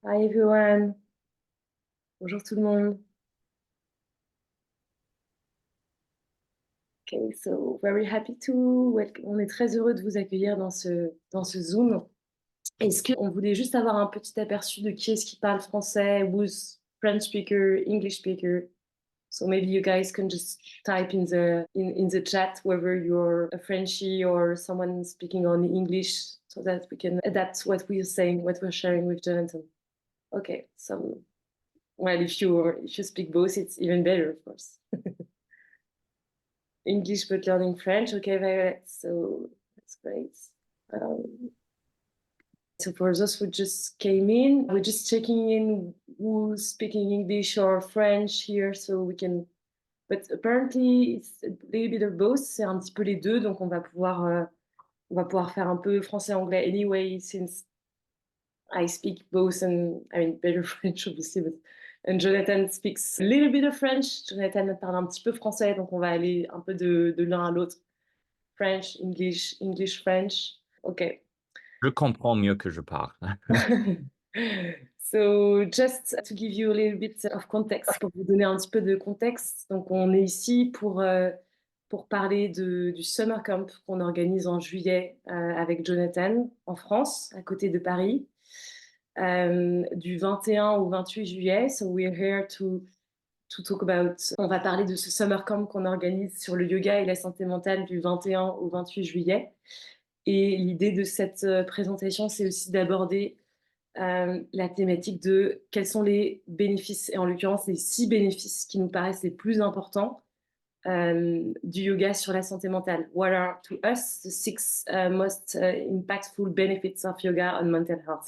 Hi everyone. Bonjour tout le monde. Okay, so very happy on est très heureux de vous accueillir dans ce Zoom. Est-ce qu'on voulait juste avoir un petit aperçu de qui est-ce qui parle français, who's French speaker, English speaker? So maybe you guys can just type in the chat whether you're a Frenchie or someone speaking only English so that we can adapt what we're saying, what we're sharing with Jonathan. Okay, so well, if you speak both, it's even better, of course. English but learning French. Okay, so that's great. Um, so for those who just came in, we're just checking in who's speaking English or French here, so we can. But apparently it's a little bit of both. C'est un petit peu les deux, donc on va pouvoir faire un peu français-anglais anyway, since I speak both, and I mean better French obviously, and Jonathan speaks a little bit of French. Jonathan parle un petit peu français, donc on va aller un peu de l'un à l'autre. French, English, English, French. Okay. Je comprends mieux que je parle. So just to give you a little bit of context, pour vous donner un petit peu de contexte, donc on est ici pour parler du Summer Camp qu'on organise en juillet avec Jonathan en France, à côté de Paris, du 21 au 28 juillet. So we're here to talk about. On va parler de ce Summer Camp qu'on organise sur le yoga et la santé mentale du 21 au 28 juillet. Et l'idée de cette présentation, c'est aussi d'aborder la thématique de quels sont les bénéfices, et en l'occurrence les 6 bénéfices qui nous paraissent les plus importants du yoga sur la santé mentale. What are to us the 6 most impactful benefits of yoga on mental health?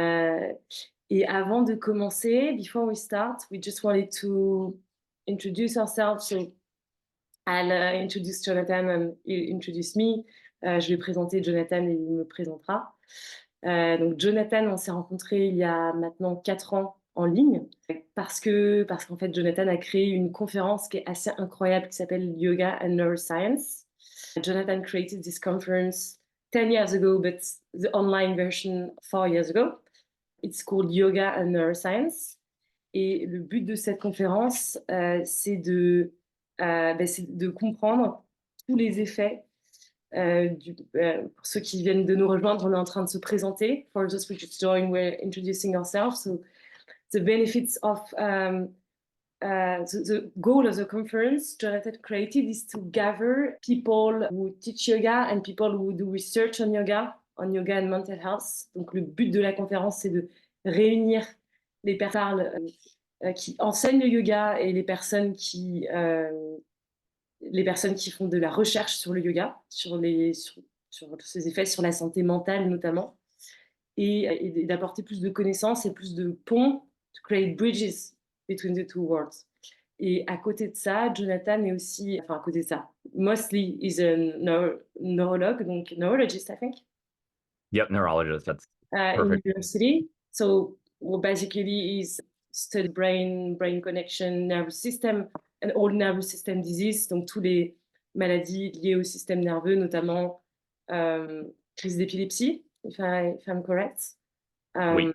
Et avant de commencer, before we start, we just wanted to introduce ourselves. So I'll introduce Jonathan and he'll introduce me. Je vais présenter Jonathan et il me présentera. Donc Jonathan, on s'est rencontrés il y a maintenant 4 ans en ligne parce qu'en fait Jonathan a créé une conférence qui est assez incroyable qui s'appelle Yoga and Neuroscience. Jonathan created this conference 10 years ago, but the online version 4 years ago. It's called Yoga and Neuroscience. Et le but de cette conférence, c'est de comprendre tous les effets. Pour ceux qui viennent de nous rejoindre, on est en train de se présenter. For those who just joined, we're introducing ourselves. So the benefits of the goal of the conference Jonathan created is to gather people who teach yoga and people who do research on yoga and mental health. Donc le but de la conférence, c'est de réunir les personnes qui enseignent le yoga et les personnes qui font de la recherche sur le yoga, sur ses effets sur la santé mentale notamment, et d'apporter plus de connaissances et plus de ponts, to create bridges between the two worlds. Et à côté de ça, Jonathan est aussi, enfin à côté de ça, mostly is a neurologue, donc neurologist, I think. Yep, neurologist. That's In perfect. university. So basically is study brain connection, nervous system, and all nervous system disease, donc tous les maladies liées au système nerveux, notamment crise d'épilepsie, if I'm correct. Oui.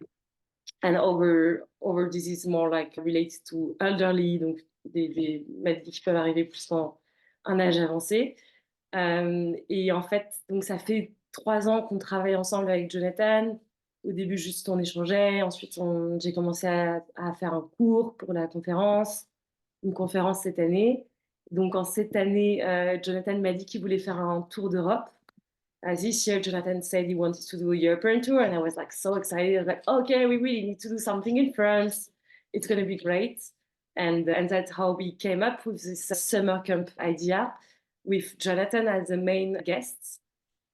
And over disease more like related to elderly, donc des maladies qui peuvent arriver plus en un âge avancé. Et en fait, donc ça fait 3 ans qu'on travaille ensemble avec Jonathan. Au début, juste on échangeait. Ensuite, j'ai commencé à faire un cours pour la conférence, une conférence cette année. Donc en cette année, Jonathan m'a dit qu'il voulait faire un tour d'Europe. This year, Jonathan said he wanted to do a European tour, and I was like so excited. I was like, okay, we really need to do something in France. It's going to be great. And that's how we came up with this summer camp idea with Jonathan as the main guest.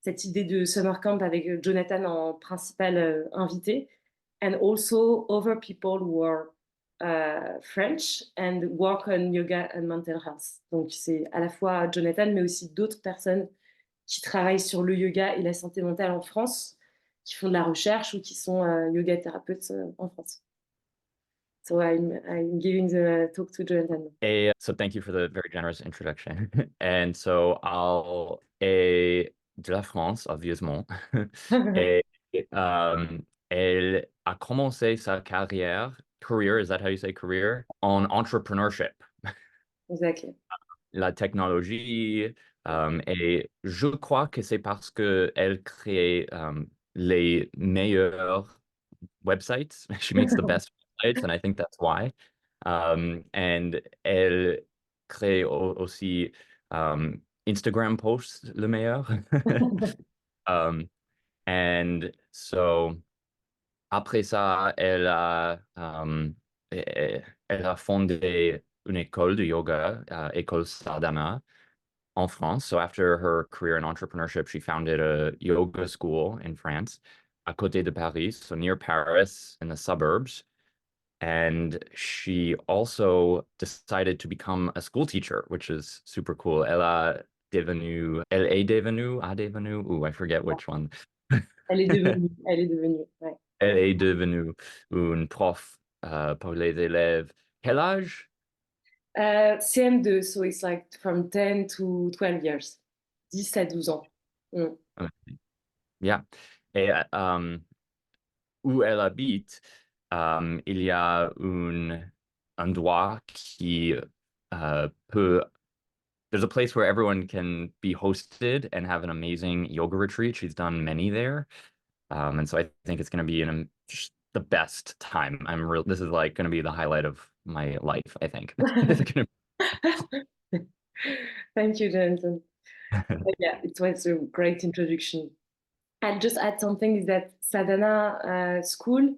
Cette idée de summer camp avec Jonathan en principal invité, and also other people who are French and work on yoga and mental health. Donc c'est à la fois Jonathan, mais aussi d'autres personnes qui travaillent sur le yoga et la santé mentale en France, qui font de la recherche ou qui sont yoga thérapeutes en France. So I'm giving the talk to Jonathan. So thank you for the very generous introduction. And so de la France, obviously. Et elle a commencé sa career, is that how you say career? En entrepreneurship. Exactly. La technologie, et je crois que c'est parce qu'elle crée les meilleurs websites. She makes the best websites, and I think that's why. And elle crée aussi Instagram posts le meilleur. Um, and so après ça, elle a fondé une école de yoga, école Sadhana, en France. So after her career in entrepreneurship, she founded a yoga school in France, à côté de Paris, so near Paris in the suburbs. And she also decided to become a school teacher, which is super cool. A devenue, ooh, I forget which one. Elle est devenue, ouais. Elle est devenue une prof pour les élèves. Quel âge? CM2, so it's like from 10 to 12 years. 10 à 12 ans. Mm. Yeah. Et où elle habite, il y a un endroit qui peut. There's a place where everyone can be hosted and have an amazing yoga retreat. She's done many there. And so I think it's going to be just the best time. This is like going to be the highlight of my life, I think. It's gonna Thank you, Jonathan. Yeah, it was a great introduction. I'll just add something is that Sadhana School,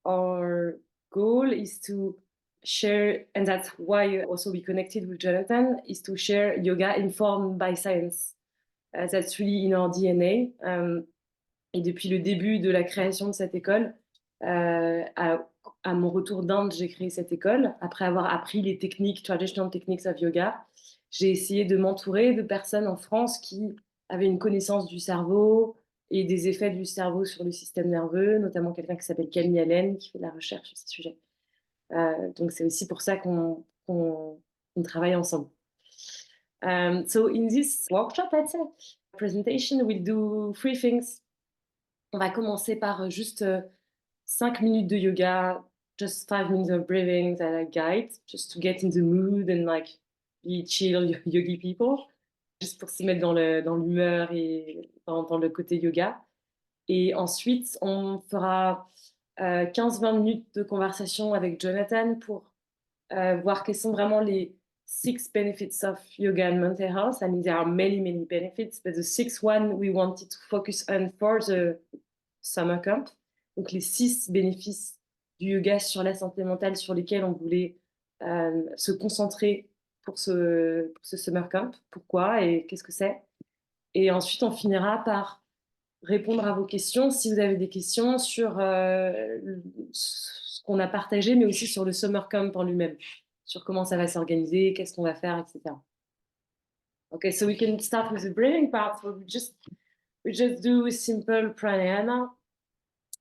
our goal is to share, and that's why also we connected with Jonathan, is to share yoga informed by science. That's really in our DNA. Et depuis le début de la création de cette école, à mon retour d'Inde, j'ai créé cette école. Après avoir appris les techniques, traditional techniques of yoga, j'ai essayé de m'entourer de personnes en France qui avaient une connaissance du cerveau et des effets du cerveau sur le système nerveux, notamment quelqu'un qui s'appelle Camille Allen, qui fait de la recherche sur ce sujet. Donc c'est aussi pour ça qu'on travaille ensemble. So in this workshop, let's say, presentation, we'll do three things. On va commencer par juste 5 minutes de yoga, just 5 minutes of breathing that I guide, just to get in the mood and like be chill yogi people, juste pour s'y mettre dans l'humeur et dans le côté yoga. Et ensuite, on fera 15-20 minutes de conversation avec Jonathan pour voir quels sont vraiment les 6 benefits of yoga and mental health. I mean, there are many, many benefits, but the 6th one we wanted to focus on for the summer camp. Donc, les 6 bénéfices du yoga sur la santé mentale sur lesquels on voulait se concentrer pour ce summer camp. Pourquoi et qu'est-ce que c'est? Et ensuite, on finira par répondre à vos questions, si vous avez des questions sur ce qu'on a partagé, mais aussi sur le summer camp en lui-même, sur comment ça va s'organiser, qu'est-ce qu'on va faire, etc. Okay, so we can start with the breathing part. So we just do simple pranayama.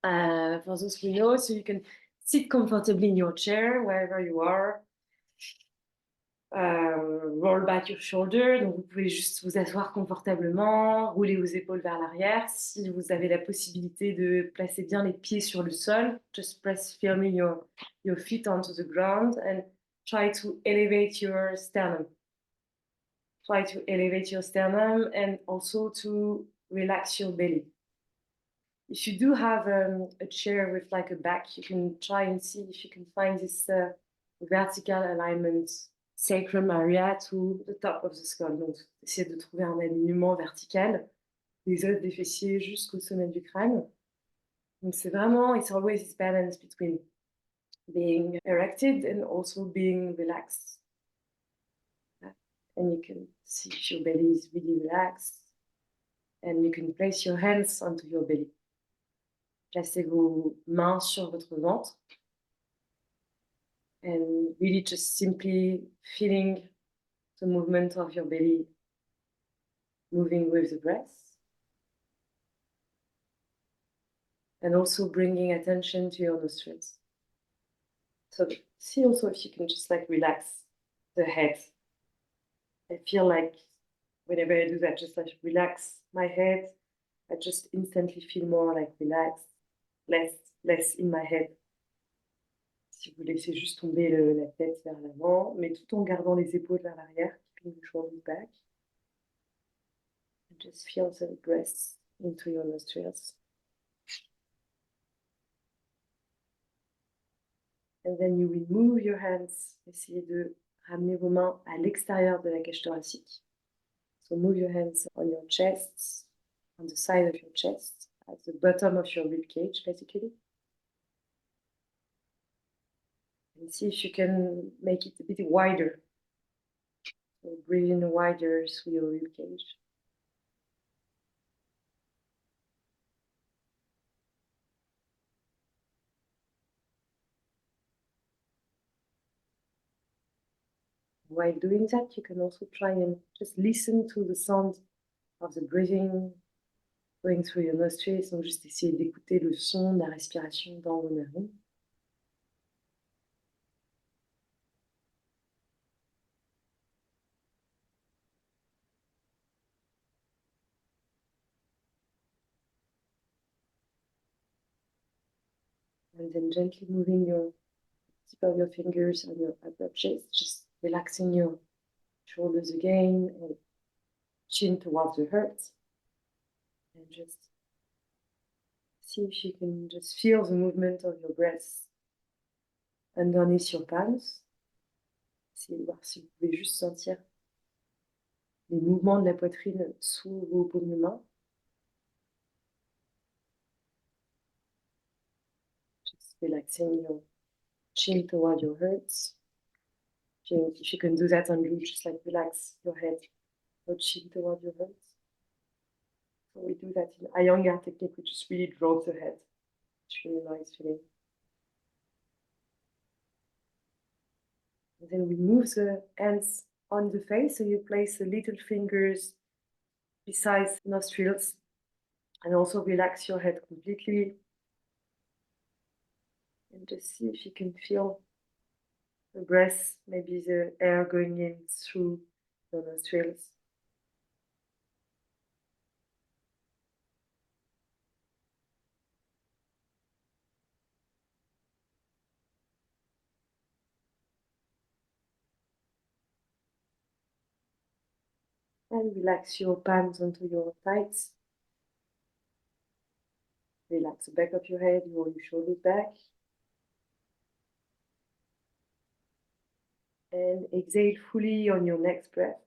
For those who know, so you can sit comfortably in your chair, wherever you are. Roll back your shoulder, donc vous pouvez juste vous asseoir confortablement, rouler vos épaules vers l'arrière. Si vous avez la possibilité de placer bien les pieds sur le sol, just press firmly your feet onto the ground and try to elevate your sternum. Try to elevate your sternum and also to relax your belly. If you do have a chair with like a back, you can try and see if you can find this vertical alignment sacrum area to the top of the skull. Donc, essayez de trouver un alignement vertical des os des fessiers jusqu'au sommet du crâne. Donc, c'est vraiment, it's always this balance between being erected and also being relaxed. And you can see if your belly is really relaxed. And you can place your hands onto your belly. Placez vos mains sur votre ventre. And really just simply feeling the movement of your belly moving with the breath. And also bringing attention to your nostrils. So see also if you can just like relax the head. I feel like whenever I do that, just like relax my head, I just instantly feel more like relaxed. less in my head. Si vous laissez juste tomber la tête vers l'avant, mais tout en gardant les épaules vers l'arrière, keeping the shoulders back. And just feel the breath into your nostrils. And then you will move your hands. Essayez de ramener vos mains à l'extérieur de la cage thoracique. So move your hands on your chest, on the side of your chest, at the bottom of your rib cage, basically. And see if you can make it a bit wider. So breathe in wider through your rib cage. While doing that, you can also try and just listen to the sound of the breathing going through your nostrils. Donc juste essayer d'écouter le son de la respiration dans vos narines. And then gently moving your tip of your fingers on your upper chest, just relaxing your shoulders again and chin towards the heart. And just see if you can just feel the movement of your breath underneath your palms. Essayez de voir si vous pouvez juste sentir les mouvements de la poitrine sous vos paumes de main. Just relaxing your chin toward your heart. If you can do that and you just like relax your head, your chin toward your heart. So we do that in Iyengar technique, which just really draws the head. It's really nice feeling. And then we move the hands on the face. So you place the little fingers beside nostrils and also relax your head completely. And just see if you can feel the breath, maybe the air going in through your nostrils. And relax your palms onto your thighs. Relax the back of your head, roll your shoulders back. And exhale fully on your next breath.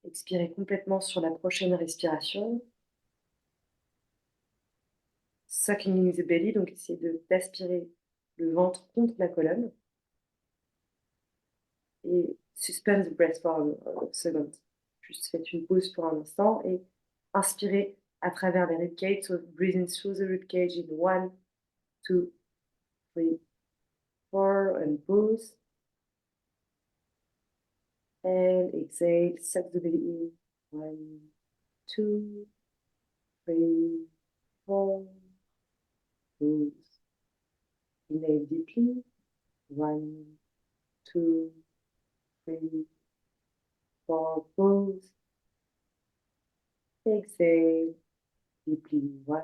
Expirez complètement sur la prochaine respiration. Sucking in the belly, donc essayez d'aspirer le ventre contre la colonne. Et suspend the breath for a second. Juste faites une pause pour un instant et inspirez à travers les ribcage. So breathing through the ribcage in 1, 2, 3, 4 and pause. And exhale, suck the belly in. 1, 2, 3, 4. Pause. Inhale deeply. 1, 2, 3, 4. Pause. Exhale deeply. 1,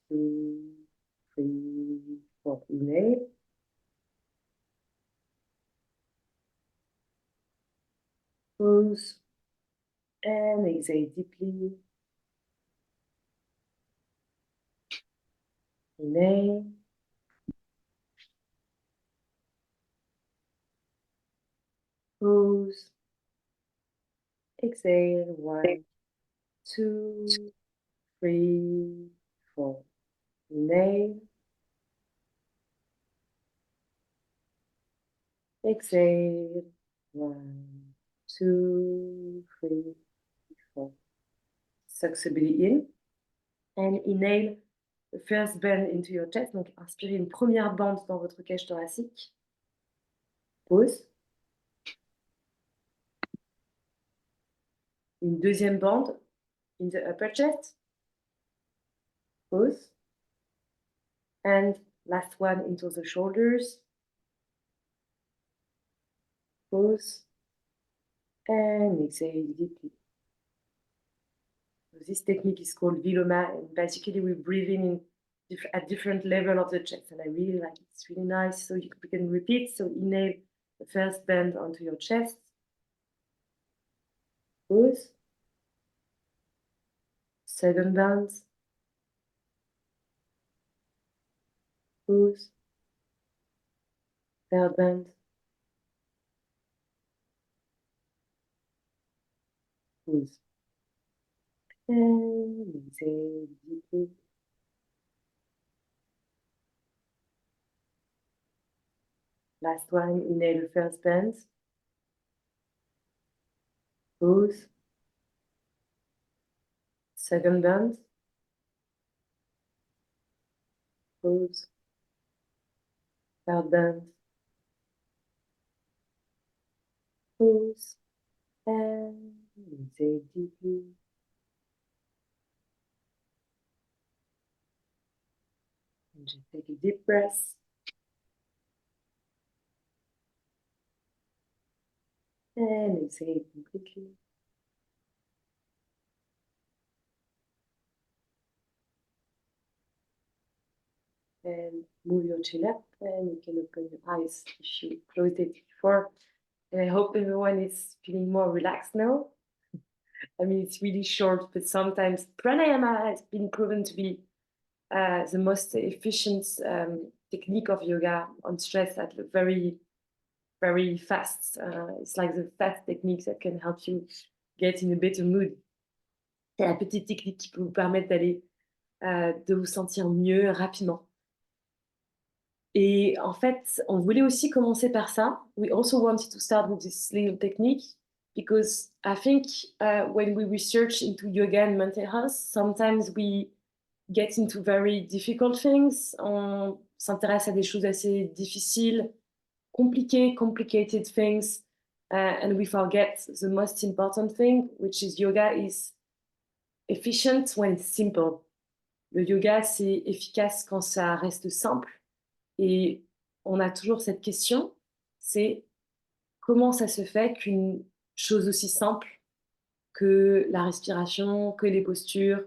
2, 3, 4. Inhale. Pause. And exhale deeply. Inhale. Pause. Exhale. 1, 2, 3, 4. Inhale. Exhale. 1, 2, 3, 4. Suck the belly in. And inhale the first bend into your chest. Donc, inspirez une première bande dans votre cage thoracique. Pause. Une deuxième bande in the upper chest. Pause. And last one into the shoulders. Pause. And exhale deeply. So this technique is called Viloma, and basically we breathe in at different level of the chest, and I really like it. It's really nice. So we can repeat. So inhale the first band onto your chest. Pause. Second band. Pause. Third band. Pause. And exhale deeply. Last one, inhale the first band. Pause. Second band. Pause. Third band. Pause. And exhale deeply. And just take a deep breath. And exhale completely. And move your chin up, and you can open your eyes if you closed it before. And I hope everyone is feeling more relaxed now. I mean, it's really short, but sometimes pranayama has been proven to be the most efficient technique of yoga on stress at very, very fast. It's like the fast technique that can help you get in a better mood. C'est la petite technique qui peut vous permettre d'aller, de vous sentir mieux rapidement. Et en fait, on voulait aussi commencer par ça. We also wanted to start with this little technique because I think when we research into yoga and mental health, sometimes we get into very difficult things. On s'intéresse à des choses assez difficiles, complicated things, and we forget the most important thing, which is yoga is efficient when it's simple. Le yoga, c'est efficace quand ça reste simple. Et on a toujours cette question, c'est comment ça se fait qu'une chose aussi simple que la respiration, que les postures,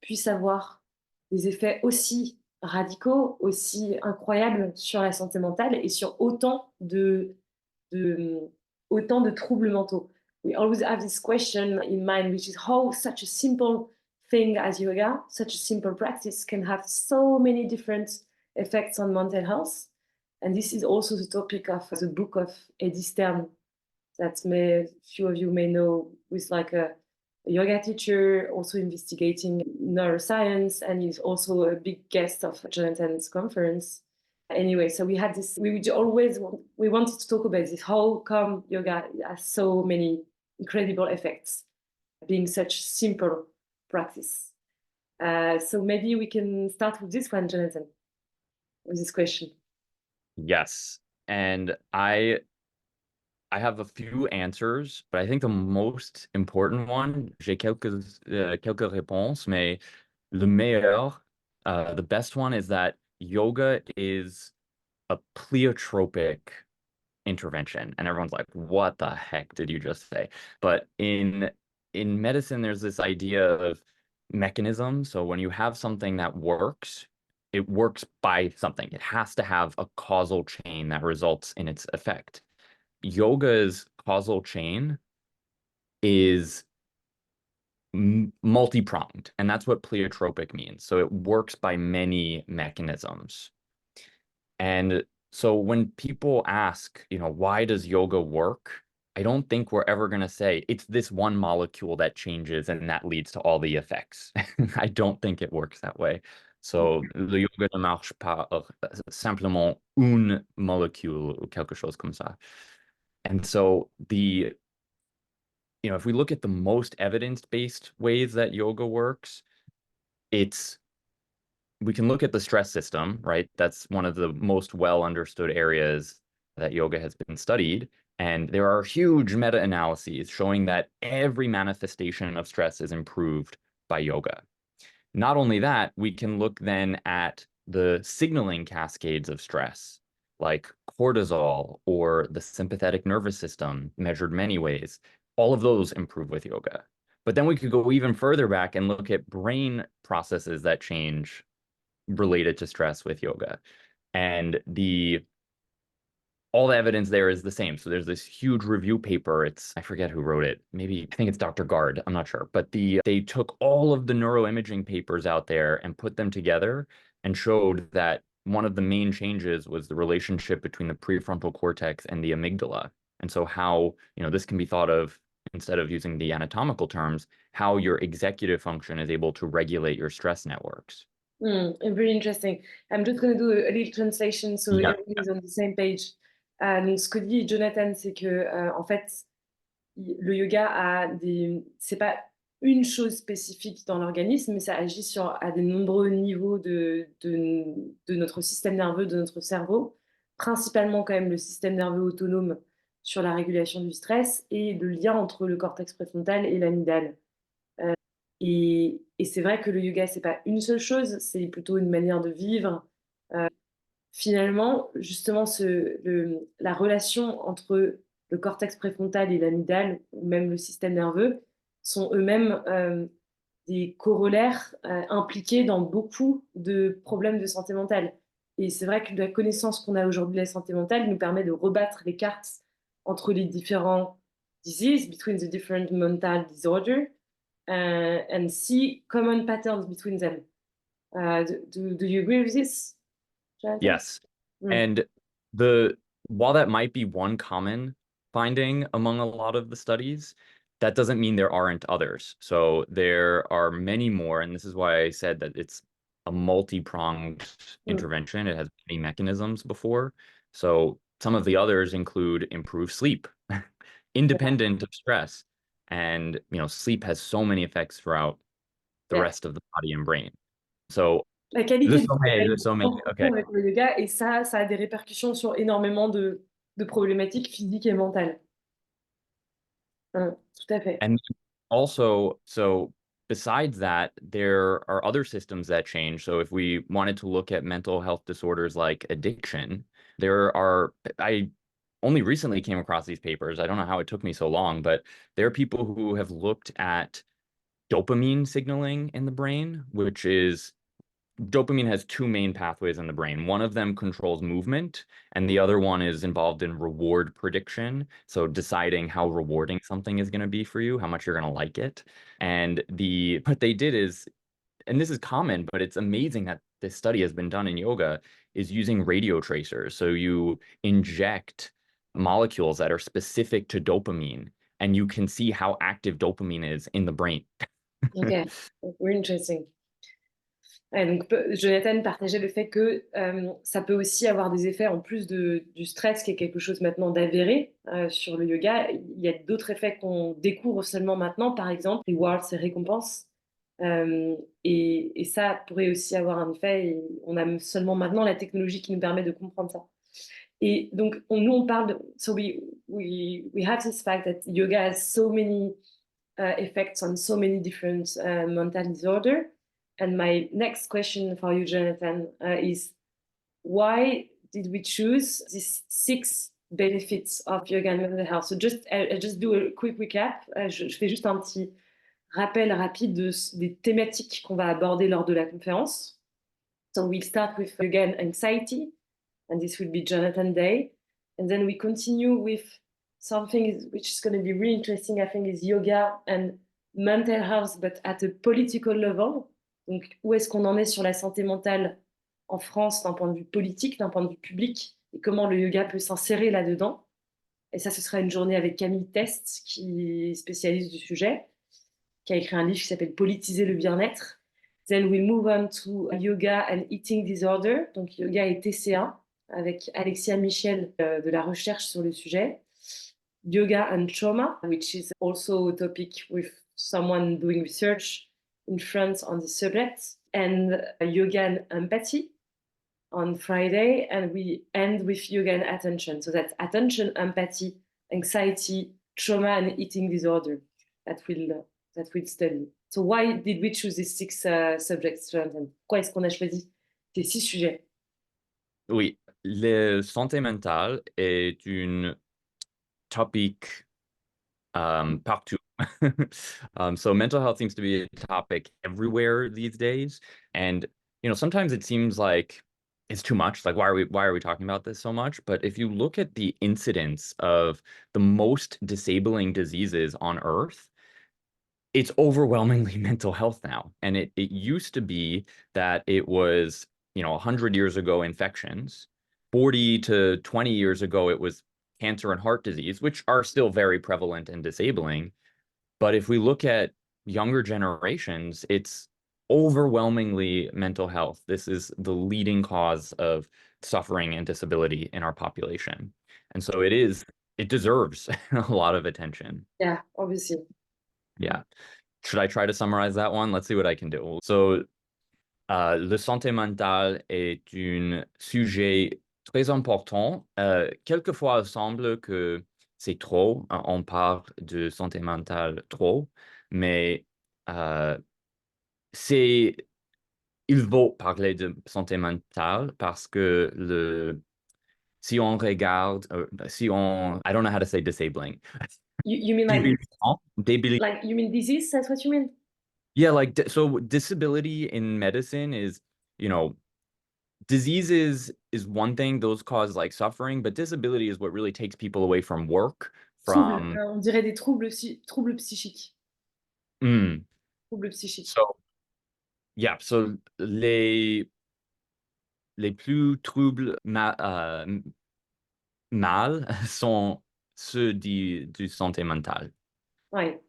puisse avoir des effets aussi radicaux, aussi incroyables sur la santé mentale et sur de, autant de troubles mentaux. We always have this question in mind, which is how such a simple thing as yoga, such a simple practice can have so many different effects on mental health. And this is also the topic of the book of Eddie Stern that few of you may know, with like a yoga teacher also investigating neuroscience, and he's also a big guest of Jonathan's conference. Anyway, so we had this, we wanted to talk about this, how come yoga has so many incredible effects being such simple practice. So maybe we can start with this one, Jonathan, with this question. Yes, and I have a few answers, but I think the most important one, j'ai quelques réponses, mais le meilleur, the best one is that yoga is a pleiotropic intervention. And everyone's like, what the heck did you just say? But in medicine, there's this idea of mechanism. So when you have something that works, it works by something. It has to have a causal chain that results in its effect. Yoga's causal chain is multi-pronged, and that's what pleiotropic means. So it works by many mechanisms. And so when people ask, why does yoga work? I don't think we're ever going to say it's this one molecule that changes and that leads to all the effects. I don't think it works that way. So le yoga ne marche pas simplement une molécule ou quelque chose comme ça. And so if we look at the most evidence-based ways that yoga works, we can look at the stress system, right? That's one of the most well understood areas that yoga has been studied. And there are huge meta-analyses showing that every manifestation of stress is improved by yoga. Not only that, we can look then at the signaling cascades of stress, like cortisol or the sympathetic nervous system, measured many ways. All of those improve with yoga. But then we could go even further back and look at brain processes that change related to stress with yoga. And all the evidence there is the same. So there's this huge review paper. I forget who wrote it. Maybe I think it's Dr. Gard. I'm not sure. But they took all of the neuroimaging papers out there and put them together and showed that one of the main changes was the relationship between the prefrontal cortex and the amygdala. And so how, this can be thought of, instead of using the anatomical terms, how your executive function is able to regulate your stress networks. Very interesting. I'm just going to do a little translation so Yeah. everybody is on the same page. Donc, ce que dit Jonathan, c'est que en fait, le yoga c'est pas une chose spécifique dans l'organisme, mais ça agit à de nombreux niveaux de notre système nerveux, de notre cerveau, principalement quand même le système nerveux autonome sur la régulation du stress et le lien entre le cortex préfrontal et l'amygdale. Et c'est vrai que le yoga, c'est pas une seule chose, c'est plutôt une manière de vivre. Finalement, justement, la relation entre le cortex préfrontal et l'amygdale, ou même le système nerveux, sont eux-mêmes des corollaires impliqués dans beaucoup de problèmes de santé mentale. Et c'est vrai que la connaissance qu'on a aujourd'hui de la santé mentale nous permet de rebattre les cartes entre les différents diseases, between the different mental disorders, and see common patterns between them. Do you agree with this, Jonathan? Yes. And while that might be one common finding among a lot of the studies, that doesn't mean there aren't others. So there are many more, and this is why I said that it's a multi-pronged intervention. It has many mechanisms before. So some of the others include improved sleep, independent of stress. And, sleep has so many effects throughout the rest of the body and brain. So la qualité there's so many. Okay. Avec le yoga, et ça a des répercussions sur énormément de problématiques physiques et mentales. Tout à fait. And also, so besides that, there are other systems that change. So if we wanted to look at mental health disorders like addiction, I only recently came across these papers. I don't know how it took me so long, but there are people who have looked at dopamine signaling in the brain, which is dopamine has two main pathways in the brain. One of them controls movement, and the other one is involved in reward prediction. So deciding how rewarding something is going to be for you, how much you're going to like it. And what they did is, and this is common, but it's amazing that this study has been done in yoga, is using radio tracers. So you inject molecules that are specific to dopamine, and you can see how active dopamine is in the brain. Okay, very interesting. Donc, Jonathan partageait le fait que ça peut aussi avoir des effets en plus du stress, qui est quelque chose maintenant d'avéré sur le yoga. Il y a d'autres effets qu'on découvre seulement maintenant, par exemple les rewards, et récompenses. Et ça pourrait aussi avoir un effet. Et on a seulement maintenant la technologie qui nous permet de comprendre ça. Et donc, nous, on parle de... So we have this fact that yoga has so many effects on so many different mental disorders. And my next question for you, Jonathan, is why did we choose these 6 benefits of yoga and mental health? So I'll just do a quick recap. Je fais juste un petit rappel rapide des thématiques qu'on va aborder lors de la conférence. So we'll start with yoga and anxiety, and this will be Jonathan Day. And then we continue with something which is going to be really interesting, I think, is yoga and mental health, but at a political level. Donc, où est-ce qu'on en est sur la santé mentale en France d'un point de vue politique, d'un point de vue public, et comment le yoga peut s'insérer là-dedans. Et ça, ce sera une journée avec Camille Test, qui est spécialiste du sujet, qui a écrit un livre qui s'appelle Politiser le bien-être. Then we move on to yoga and eating disorder, donc yoga et TCA, avec Alexia Michel de la recherche sur le sujet. Yoga and trauma, which is also a topic with someone doing research in France on the subject, and yoga and empathy on Friday, and we end with yoga and attention. So that's attention, empathy, anxiety, trauma, and eating disorder that we'll study. So why did we choose these 6 subjects, Jonathan? Pourquoi est-ce qu'on a choisi ces 6 sujets? Oui, la santé mentale est une topic partout. So mental health seems to be a topic everywhere these days. And sometimes it seems like it's too much. Like, why are we talking about this so much? But if you look at the incidence of the most disabling diseases on Earth, it's overwhelmingly mental health now. And it used to be that it was, 100 years ago, infections, 40 to 20 years ago, it was cancer and heart disease, which are still very prevalent and disabling. But if we look at younger generations, it's overwhelmingly mental health. This is the leading cause of suffering and disability in our population. And so it deserves a lot of attention. Yeah, obviously. Yeah. Should I try to summarize that one? Let's see what I can do. So, le santé mentale est un sujet très important. Quelquefois, il semble que c'est trop. On parle de santé mentale trop, mais euh, c'est, il faut parler de santé mentale parce que si on regarde, I don't know how to say disabling. You mean Débilitant, like you mean disease? That's what you mean? Yeah, like so disability in medicine is, you know, diseases is one thing, those cause like suffering, but disability is what really takes people away from work, Troubles, from on dirait des troubles, troubles psychiques. mm, Troubles psychiques. so yeah, so les plus troubles mal sont ceux du santé mentale. Ouais.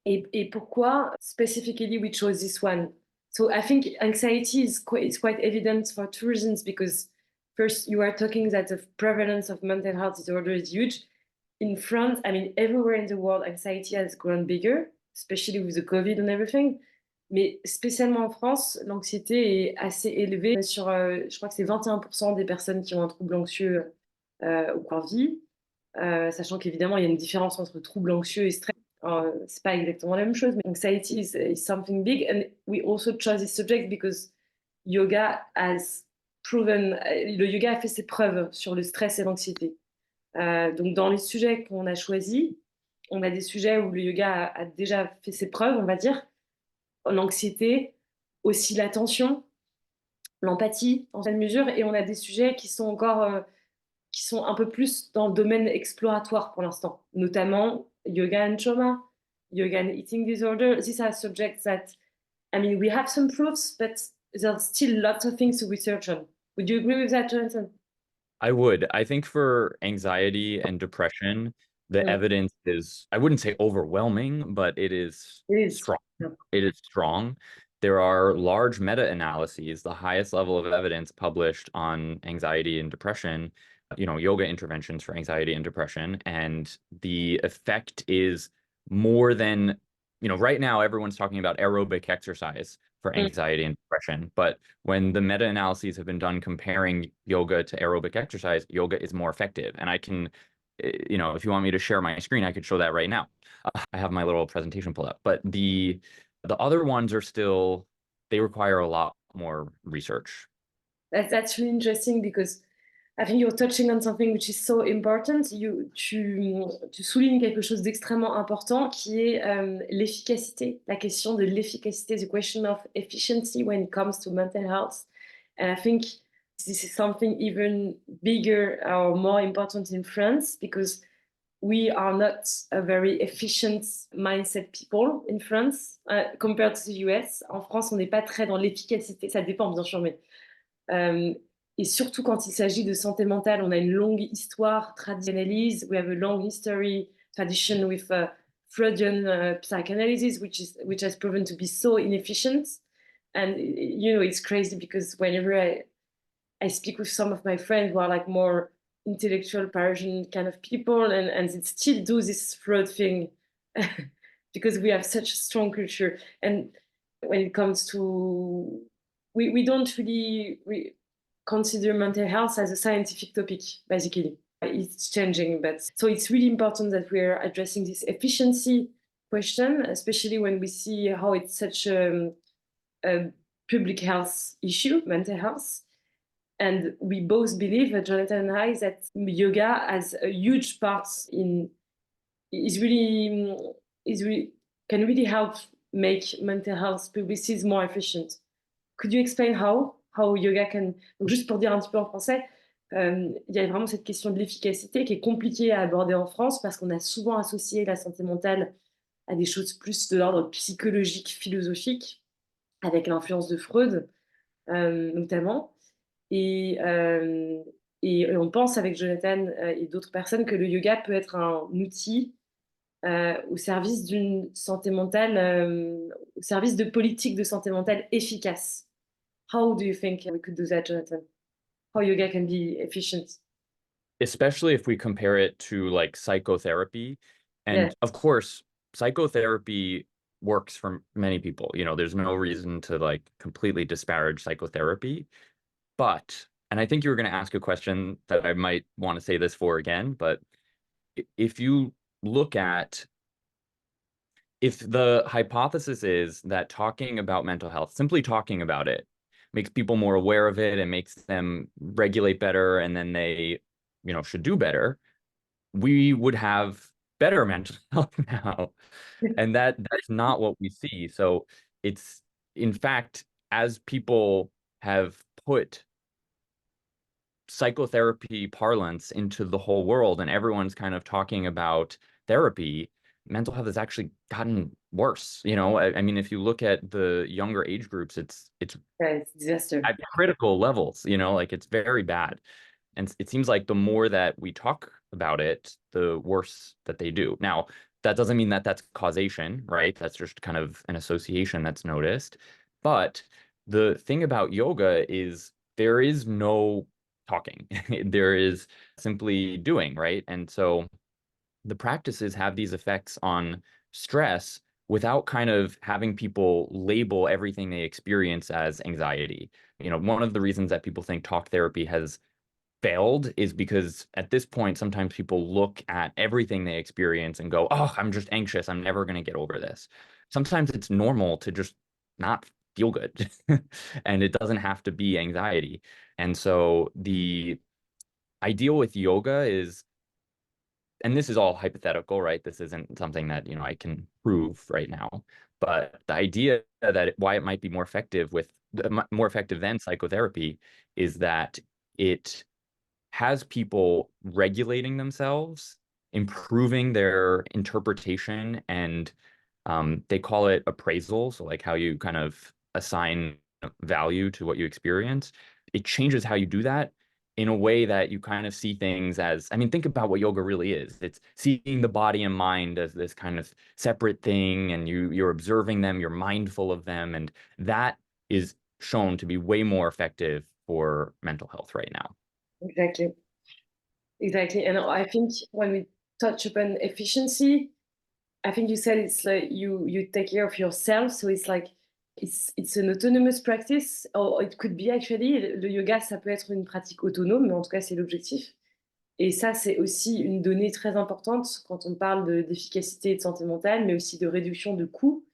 Et pourquoi specifically we chose this one? So I think anxiety is quite evident for two reasons, because first you are talking that the prevalence of mental health disorder is huge. In France, I mean, everywhere in the world, anxiety has grown bigger, especially with the COVID and everything. Mais spécialement en France, l'anxiété est assez élevée. Je crois que c'est 21% des personnes qui ont un trouble anxieux au cours de vie. Sachant qu'évidemment, il y a une différence entre trouble anxieux et stress. C'est pas exactement la même chose, mais anxiety is something big. And we also chose this subject because yoga has proven, le yoga a fait ses preuves sur le stress et l'anxiété. Donc, dans les sujets qu'on a choisis, on a des sujets où le yoga a déjà fait ses preuves, on va dire. L'anxiété, aussi l'attention, l'empathie, en certaine mesure. Et on a des sujets qui sont encore qui sont un peu plus dans le domaine exploratoire pour l'instant, notamment yoga and trauma, yoga and eating disorder. These are subjects that, I mean, we have some proofs, but there's still lots of things to research on. Would you agree with that, Jonathan? I would. I think for anxiety and depression, the Mm. evidence is, I wouldn't say overwhelming, but it is It is. strong. Yeah. It is strong. There are large meta-analyses, the highest level of evidence published on anxiety and depression, yoga interventions for anxiety and depression. And the effect is more than, right now everyone's talking about aerobic exercise for Mm. anxiety and depression. But when the meta-analyses have been done comparing yoga to aerobic exercise, yoga is more effective. And I can, if you want me to share my screen, I could show that right now. I have my little presentation pulled up. But the other ones are still, they require a lot more research. That's really interesting because I think you're touching on something which is so important. Tu soulignes quelque chose d'extrêmement important qui est l'efficacité, la question de l'efficacité, the question of efficiency when it comes to mental health. And I think this is something even bigger or more important in France because we are not a very efficient mindset people in France compared to the US. En France, on n'est pas très dans l'efficacité. Ça dépend bien sûr, mais et surtout quand il s'agit de santé mentale, on a une longue histoire traditionnaliste. We have a long history tradition with Freudian psychoanalysis, which has proven to be so inefficient. And it's crazy because whenever I speak with some of my friends who are like more intellectual Parisian kind of people, and they still do this Freud thing because we have such a strong culture. And when it comes to we don't really consider mental health as a scientific topic, basically. It's changing, but so it's really important that we're addressing this efficiency question, especially when we see how it's such a public health issue, mental health. And we both believe, Jonathan and I, that yoga has a huge part is really can really help make mental health publicities more efficient Could you explain how yoga can... Donc, juste pour dire un petit peu en français, il y a vraiment cette question de l'efficacité qui est compliquée à aborder en France parce qu'on a souvent associé la santé mentale à des choses plus de l'ordre psychologique, philosophique, avec l'influence de Freud, notamment. Et, euh, et on pense avec Jonathan et d'autres personnes que le yoga peut être un outil au service d'une santé mentale, au service de politiques de santé mentale efficaces. How do you think we could do that, Jonathan? How yoga can be efficient? Especially if we compare it to like psychotherapy. Yes, And of course, psychotherapy works for many people. You know, there's no reason to like completely disparage psychotherapy. But, and I think you were going to ask a question that I might want to say this for again, but if you look at, if the hypothesis is that talking about mental health, simply talking about it, makes people more aware of it and makes them regulate better, and then they, you know, should do better, we would have better mental health now. And that's not what we see. So it's, in fact, as people have put psychotherapy parlance into the whole world and everyone's kind of talking about therapy, mental health has actually gotten worse. You know, I mean, if you look at the younger age groups, it's it's disaster. at critical levels, you know, like it's very bad. And it seems like the more that we talk about it, the worse that they do. Now, that doesn't mean that that's causation, right? That's just kind of an association that's noticed. But the thing about yoga is there is no talking. There is simply doing, right? And so the practices have these effects on stress without kind of having people label everything they experience as anxiety. You know, one of the reasons that people think talk therapy has failed is because at this point, sometimes people look at everything they experience and go, oh, I'm just anxious. I'm never going to get over this. Sometimes it's normal to just not feel good and it doesn't have to be anxiety. And so the ideal with yoga is, and this is all hypothetical, right? This isn't something that, you know, I can prove right now, but the idea that why it might be more effective with more effective than psychotherapy is that it has people regulating themselves, improving their interpretation, and they call it appraisal. So like how you kind of assign value to what you experience. It changes how you do that in a way that you kind of see things as, I mean, think about what yoga really is. It's seeing the body and mind as this kind of separate thing, and you're observing them, you're mindful of them, and that is shown to be way more effective for mental health right now. Exactly. Exactly. And I think when we touch upon efficiency, I think you said it's like you take care of yourself. So it's like it's an autonomous practice, or it could be actually. Le yoga, ça peut être une pratique autonome, mais en tout cas, c'est l'objectif. Et ça, c'est aussi une donnée très importante quand on parle d'efficacité et de santé mentale, mais aussi de réduction de coûts,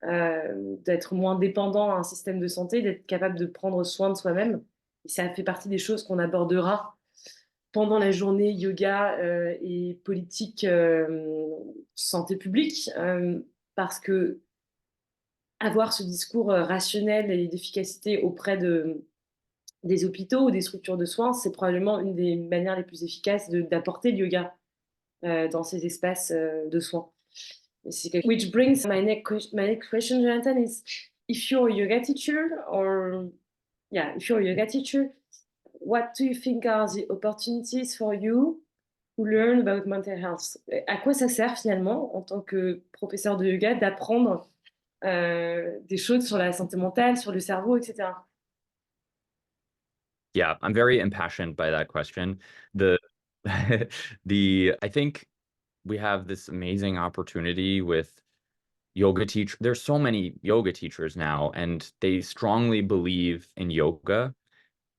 d'être moins dépendant à un système de santé, d'être capable de prendre soin de soi-même. Et ça fait partie des choses qu'on abordera pendant la journée yoga et politique santé publique, parce que avoir ce discours rationnel et d'efficacité auprès des hôpitaux ou des structures de soins, c'est probablement une des manières les plus efficaces d'apporter le yoga dans ces espaces de soins. Which brings my next question, Jonathan, is if you're a yoga teacher, or yeah, if you're a yoga teacher, what do you think are the opportunities for you to learn about mental health? À quoi ça sert finalement, en tant que professeur de yoga, d'apprendre des choses sur la santé mentale, sur le cerveau, etc. Yeah, I'm very impassioned by that question. The I think we have this amazing opportunity with yoga teach. There's so many yoga teachers now, and they strongly believe in yoga,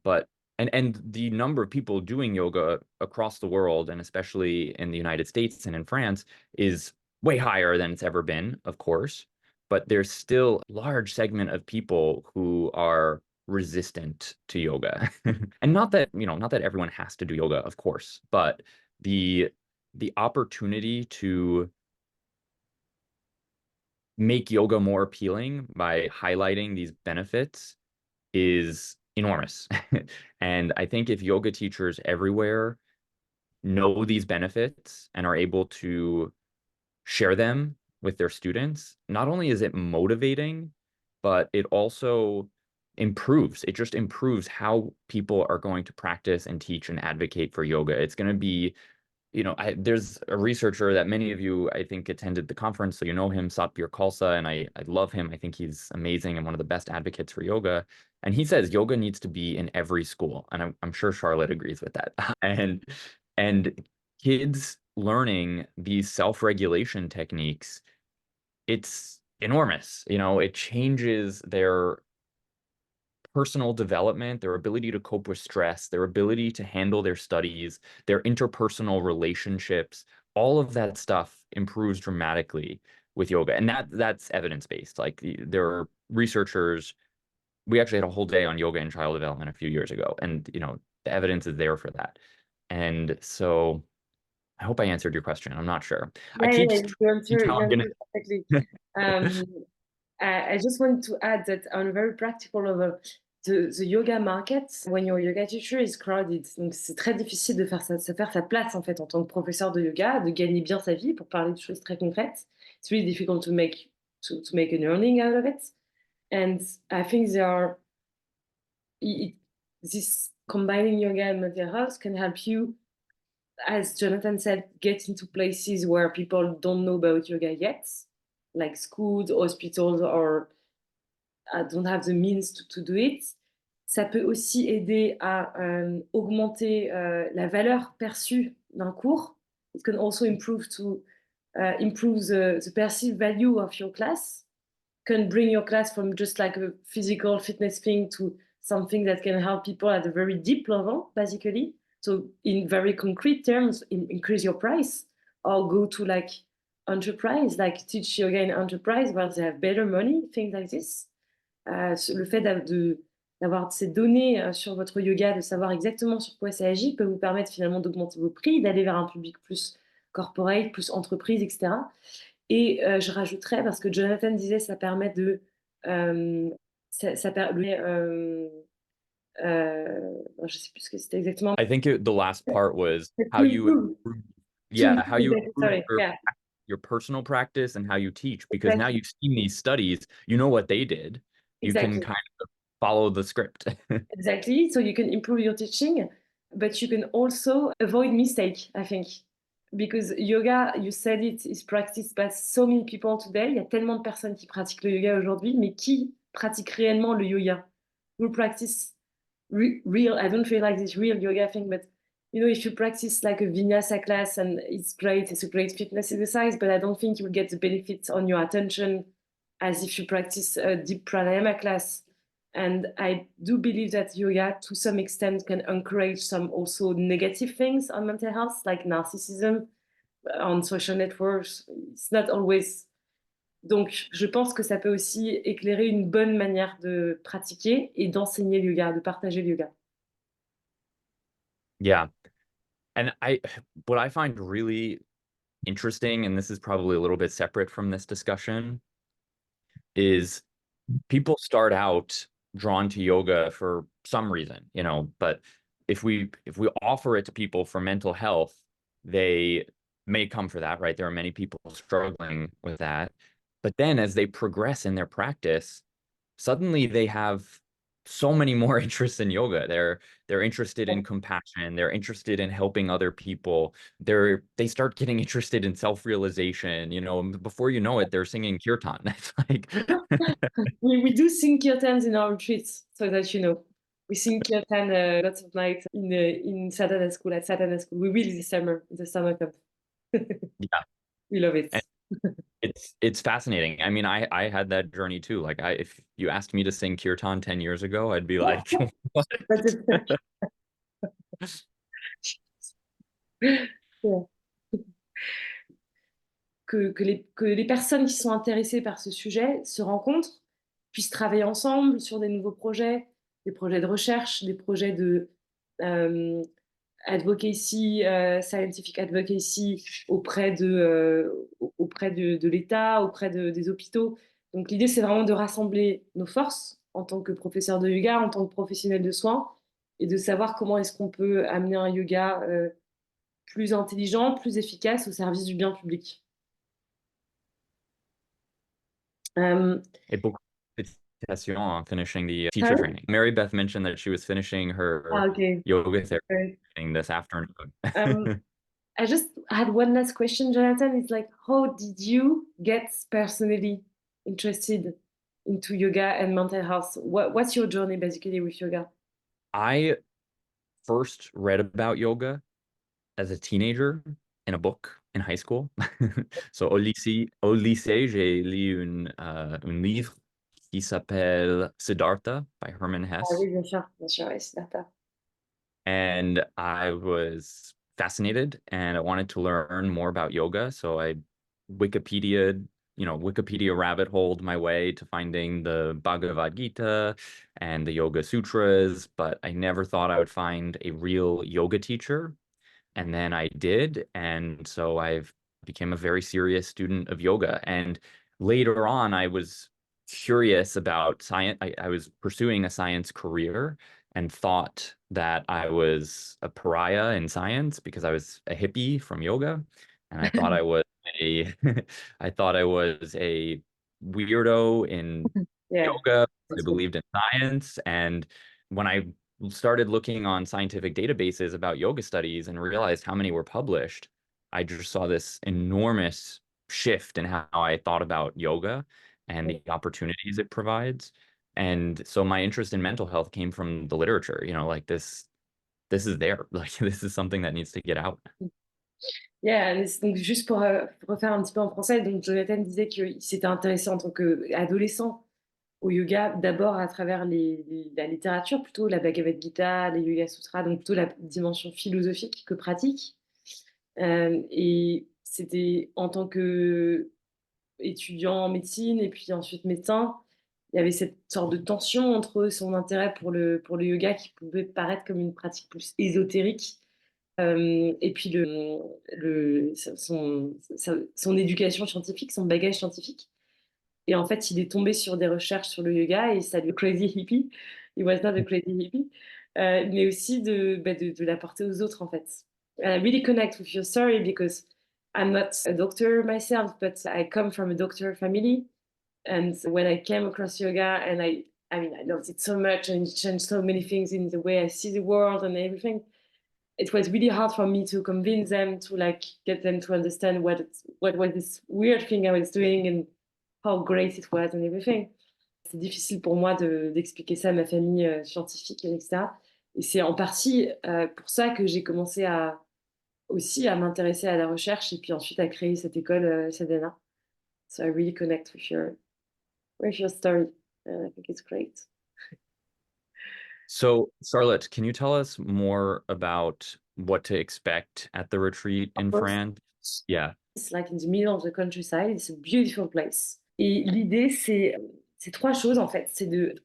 but and the number of people doing yoga across the world, and especially in the United States and in France, is way higher than it's ever been, of course. But there's still a large segment of people who are resistant to yoga. And not that, you know, not that everyone has to do yoga, of course, but the opportunity to make yoga more appealing by highlighting these benefits is enormous. And I think if yoga teachers everywhere know these benefits and are able to share them with their students, not only is it motivating, but it also it just improves how people are going to practice and teach and advocate for yoga. It's going to be, there's a researcher that many of you, I think, attended the conference, so you know him, Satbir Khalsa, and I love him. I think he's amazing and one of the best advocates for yoga. And he says yoga needs to be in every school, and I'm sure Charlotte agrees with that. And kids learning these self-regulation techniques, it's enormous. It changes their personal development, their ability to cope with stress, their ability to handle their studies, their interpersonal relationships. All of that stuff improves dramatically with yoga. And that's evidence-based. Like there are researchers, we actually had a whole day on yoga and child development a few years ago. And, the evidence is there for that. And so I hope I answered your question. I'm not sure. I keep Yeah, you see answer, how you I'm gonna. answer perfectly. Um, I just want to add that on a very practical level, the yoga market, when you're a yoga teacher, is crowded. Donc, c'est très difficile de faire sa place, en fait, en tant que professeur de yoga, de gagner bien sa vie, pour parler de choses très concrètes. It's really difficult to make an earning out of it. And I think this combining yoga and mental health can help you, as Jonathan said, get into places where people don't know about yoga yet, like schools, hospitals, or don't have the means to do it. Ça peut aussi aider à augmenter la valeur perçue d'un cours. It can also improve the perceived value of your class. Can bring your class from just like a physical fitness thing to something that can help people at a very deep level, basically. So in very concrete terms, increase your price or go to like enterprise, like teach yoga in enterprise where they have better money, things like this. Le fait d'avoir ces données sur votre yoga, de savoir exactement sur quoi ça agit, peut vous permettre finalement d'augmenter vos prix, d'aller vers un public plus corporate, plus entreprise, etc. Et je rajouterais, parce que Jonathan disait, ça permet de... ça permet... je sais plus ce que c'était exactement. I think the last part was how To you improve. improve, To yeah, how you improve, improve sorry, yeah, your personal practice and how you teach, because now exactly. you've seen these studies, you know what they did. You can Exactly. kind of follow the script. Exactly. So you can improve your teaching, but you can also avoid mistake, I think. Because yoga, you said it, is practiced by so many people today. Il y a tellement de personnes qui pratiquent le yoga aujourd'hui, mais qui pratique réellement le yoga? Who practice real, I don't feel like this real yoga thing, but if you practice like a vinyasa class and it's great, it's a great fitness exercise, but I don't think you will get the benefits on your attention as if you practice a deep pranayama class. And I do believe that yoga, to some extent, can encourage some also negative things on mental health, like narcissism on social networks. It's not always. Donc, je pense que ça peut aussi éclairer une bonne manière de pratiquer et d'enseigner le yoga, de partager le yoga. Yeah. And what I find really interesting, and this is probably a little bit separate from this discussion, is people start out drawn to yoga for some reason, but if we offer it to people for mental health, they may come for that, right? There are many people struggling with that. But then as they progress in their practice, suddenly they have so many more interests in yoga. They're interested in compassion. They're interested in helping other people. They start getting interested in self-realization. Before you know it, they're singing kirtan. It's like We do sing kirtans in our retreats, so that you know. We sing kirtan lots of nights in Sadhana School, at Sadhana School. We will this summer, the summer camp. yeah, We love it. and it's fascinating. I mean, I had that journey too. Like if you asked me to sing kirtan 10 years ago, I'd be like, what? But yeah. Que les personnes qui sont intéressées par ce sujet se rencontrent, puissent travailler ensemble sur des nouveaux projets, des projets de recherche, des projets de advocacy, scientific advocacy auprès de l'État, auprès des hôpitaux. Donc l'idée, c'est vraiment de rassembler nos forces en tant que professeur de yoga, en tant que professionnel de soins, et de savoir comment est-ce qu'on peut amener un yoga plus intelligent, plus efficace au service du bien public. Et beaucoup de félicitations on finishing the teacher Sorry? training. Mary Beth mentioned that she was finishing Ah, her okay. yoga therapy Great. training this afternoon. I just had one last question, Jonathan. It's like, how did you get personally interested into yoga and mental health? What's your journey basically with yoga? I first read about yoga as a teenager in a book in high school. So au lycée, j'ai lu un livre qui s'appelle Siddhartha by Hermann Ah Hesse. oui, bien sûr, ouais, c'est certain. And I was fascinated and I wanted to learn more about yoga. So I Wikipedia rabbit holed my way to finding the Bhagavad Gita and the Yoga Sutras, but I never thought I would find a real yoga teacher. And then I did, and so I've became a very serious student of yoga. And later on, I was curious about science. I was pursuing a science career and thought that I was a pariah in science because I was a hippie from yoga, and I thought I was a I thought I was a weirdo in Yeah, yoga. I that's good. believed in science, and when I started looking on scientific databases about yoga studies and realized how many were published, I just saw this enormous shift in how I thought about yoga and the opportunities it provides. And so my interest in mental health came from the literature, like this is there. Like this is something that needs to get out. Yeah, donc juste pour refaire un petit peu en français, donc Jonathan disait qu'il s'était intéressé en tant qu'adolescent au yoga, d'abord à travers la littérature, plutôt la Bhagavad Gita, les Yoga Sutras, donc plutôt la dimension philosophique que pratique. Et c'était en tant que étudiant en médecine et puis ensuite médecin, il y avait cette sorte de tension entre son intérêt pour le yoga qui pouvait paraître comme une pratique plus ésotérique et puis son éducation scientifique, son bagage scientifique. Et en fait, il est tombé sur des recherches sur le yoga et ça lui crazy hippie. He was not a crazy hippie. Mais aussi de l'apporter aux autres, en fait. And I really connect with your story because I'm not a doctor myself, but I come from a doctor family. And when I came across yoga, and I mean, I loved it so much and it changed so many things in the way I see the world and everything. It was really hard for me to convince them to like get them to understand what was this weird thing I was doing and how great it was and everything. C'est difficile pour moi d'expliquer ça à ma famille scientifique, etc. Et c'est en partie pour ça que j'ai commencé aussi à m'intéresser à la recherche et puis ensuite à créer cette école Sadhana. So I really connect with your story. I think it's great. So, Charlotte, can you tell us more about what to expect at the retreat Of in course, France? Yeah. it's like in the middle of the countryside. It's a beautiful place. Et l'idée, c'est trois choses en fait. C'est de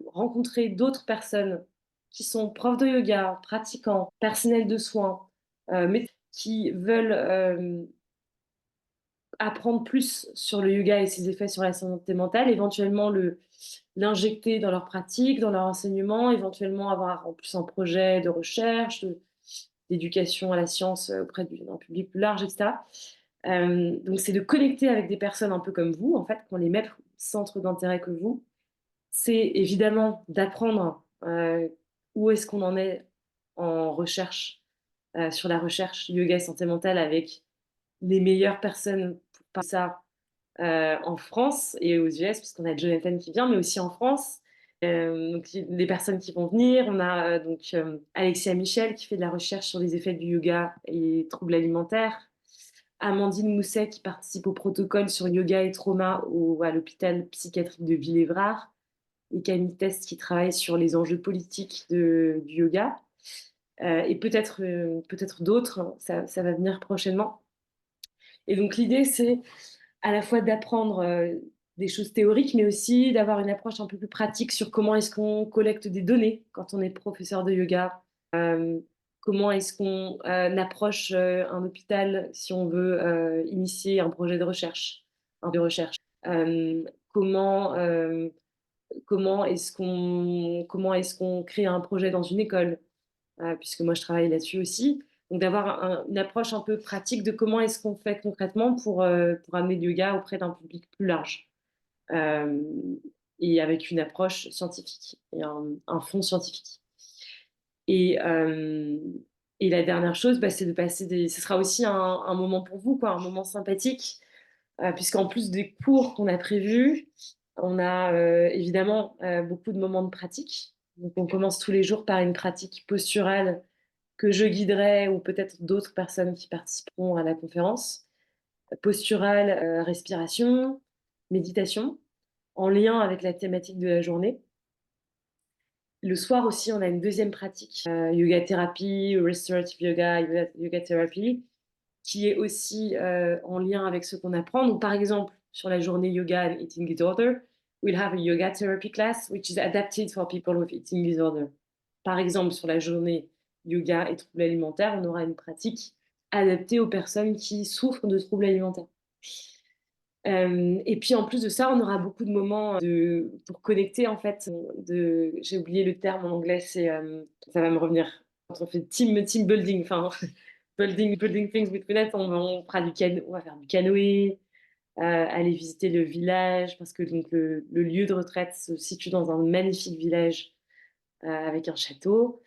rencontrer d'autres personnes qui sont profs de yoga, pratiquants, personnels de soins, mais qui veulent apprendre plus sur le yoga et ses effets sur la santé mentale, éventuellement l'injecter dans leur pratique, dans leur enseignement, éventuellement avoir en plus un projet de recherche, d'éducation à la science auprès d'un public plus large, etc. Donc c'est de connecter avec des personnes un peu comme vous, en fait, qui ont les mêmes centres d'intérêt que vous. C'est évidemment d'apprendre où est-ce qu'on en est en recherche, sur la recherche yoga et santé mentale avec les meilleures personnes pour faire ça en France et aux US, puisqu'on a Jonathan qui vient, mais aussi en France. Donc, les personnes qui vont venir, on a Alexia Michel qui fait de la recherche sur les effets du yoga et troubles alimentaires. Amandine Mousset qui participe au protocole sur yoga et trauma à l'hôpital psychiatrique de Villévrard. Et Camille Test qui travaille sur les enjeux politiques du yoga. Et peut-être d'autres, hein, ça va venir prochainement. Et donc l'idée, c'est à la fois d'apprendre des choses théoriques, mais aussi d'avoir une approche un peu plus pratique sur comment est-ce qu'on collecte des données quand on est professeur de yoga, euh, comment est-ce qu'on approche un hôpital si on veut initier un projet de recherche, un de recherche, comment comment est-ce qu'on crée un projet dans une école, puisque moi je travaille là-dessus aussi. Donc d'avoir une approche un peu pratique de comment est-ce qu'on fait concrètement pour amener le yoga auprès d'un public plus large. Euh, et avec une approche scientifique et un fond scientifique. Et, euh, et la dernière chose, c'est de passer ce sera aussi un moment pour vous, quoi, un moment sympathique, puisqu'en plus des cours qu'on a prévus, on a évidemment beaucoup de moments de pratique. Donc on commence tous les jours par une pratique posturale que je guiderai ou peut-être d'autres personnes qui participeront à la conférence. Posturale, respiration, méditation, en lien avec la thématique de la journée. Le soir aussi, on a une deuxième pratique, yoga thérapie, restorative yoga, yoga thérapie, qui est aussi en lien avec ce qu'on apprend. Donc, par exemple, sur la journée yoga and eating disorder, we'll have a yoga therapy class which is adapted for people with eating disorder. Par exemple, sur la journée yoga et troubles alimentaires, on aura une pratique adaptée aux personnes qui souffrent de troubles alimentaires. Et puis en plus de ça, on aura beaucoup de moments pour connecter en fait. J'ai oublié le terme en anglais, ça va me revenir. Quand on fait team building, enfin building things with friends, on fera on va faire du canoë, aller visiter le village parce que donc le lieu de retraite se situe dans un magnifique village avec un château.